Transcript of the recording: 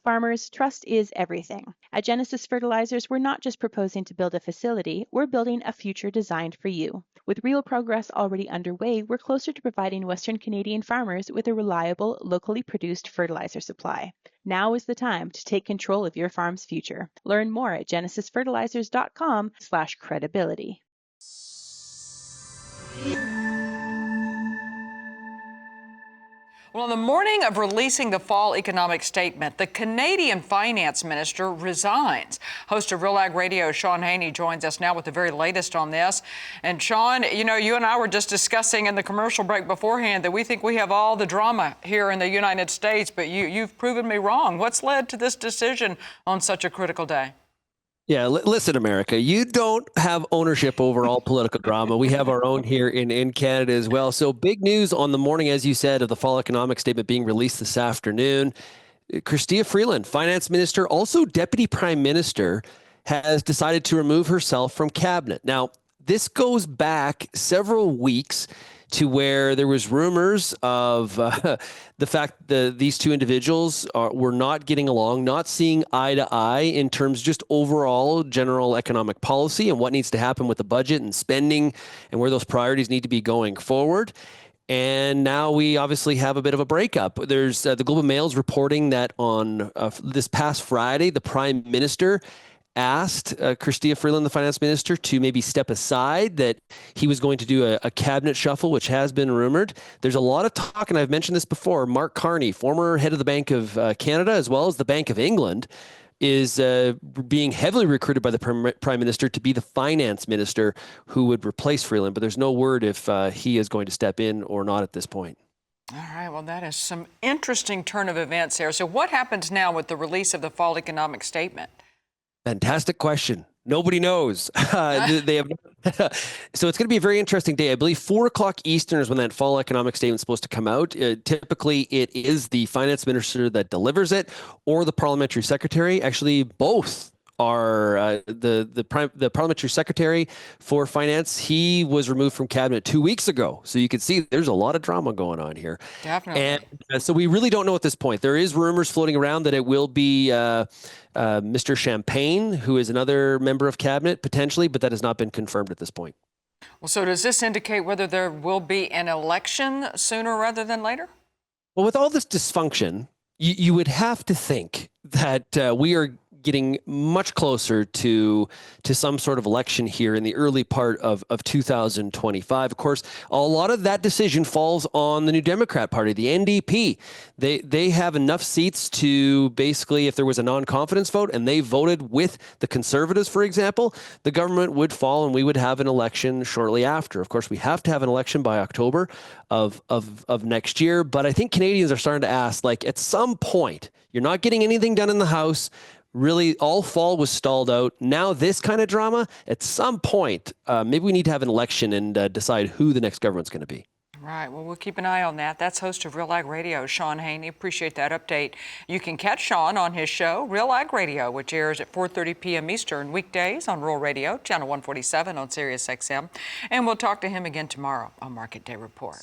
Farmers, trust is everything. At Genesis Fertilizers, we're not just proposing to build a facility, we're building a future designed for you. With real progress already underway, we're closer to providing Western Canadian farmers with a reliable, locally produced fertilizer supply. Now is the time to take control of your farm's future. Learn more at genesisfertilizers.com/credibility. Well, on the morning of releasing the fall economic statement, the Canadian finance minister resigns. Host of Real Ag Radio, Sean Haney, joins us now with the very latest on this. And Sean, you know, you and I were just discussing in the commercial break beforehand that we think we have all the drama here in the United States, but you've proven me wrong. What's led to this decision on such a critical day? Yeah, listen, America, you don't have ownership over all political drama. We have our own here in Canada as well. So big news on the morning, as you said, of the fall economic statement being released this afternoon. Chrystia Freeland, finance minister, also deputy prime minister, has decided to remove herself from cabinet. Now, this goes back several weeks to where there was rumors of the fact that these two individuals were not getting along, not seeing eye to eye in terms just overall general economic policy and what needs to happen with the budget and spending and where those priorities need to be going forward. And now we obviously have a bit of a breakup. There's the Globe and Mail's reporting that on this past Friday, the Prime Minister asked Chrystia Freeland, the finance minister, to maybe step aside, that he was going to do a cabinet shuffle, which has been rumored. There's a lot of talk, and I've mentioned this before, Mark Carney, former head of the Bank of Canada, as well as the Bank of England, is being heavily recruited by the Prime Minister to be the finance minister who would replace Freeland, but there's no word if he is going to step in or not at this point. All right, well, that is some interesting turn of events here. So what happens now with the release of the fall economic statement? Fantastic question. Nobody knows. They have, so it's going to be a very interesting day. I believe 4 o'clock Eastern is when that fall economic statement is supposed to come out. Typically, it is the finance minister that delivers it, or the parliamentary secretary. Actually, both are the parliamentary secretary for finance. He was removed from cabinet 2 weeks ago. So you can see there's a lot of drama going on here. Definitely. And so we really don't know at this point. There is rumors floating around that it will be Mr. Champagne, who is another member of cabinet potentially, but that has not been confirmed at this point. Well, so does this indicate whether there will be an election sooner rather than later? Well, with all this dysfunction, you would have to think that we are getting much closer to some sort of election here in the early part of 2025. Of course, a lot of that decision falls on the New Democrat Party, the NDP. They have enough seats to basically, if there was a non-confidence vote and they voted with the Conservatives, for example, the government would fall and we would have an election shortly after. Of course, we have to have an election by October of next year. But I think Canadians are starting to ask, like, at some point, you're not getting anything done in the House. Really, all fall was stalled out. Now this kind of drama, at some point, maybe we need to have an election and decide who the next government's going to be. Right. Well, we'll keep an eye on that. That's host of Real Ag Radio, Sean Haney. Appreciate that update. You can catch Sean on his show, Real Ag Radio, which airs at 4:30 p.m. Eastern weekdays on Rural Radio, channel 147 on Sirius XM. And we'll talk to him again tomorrow on Market Day Report.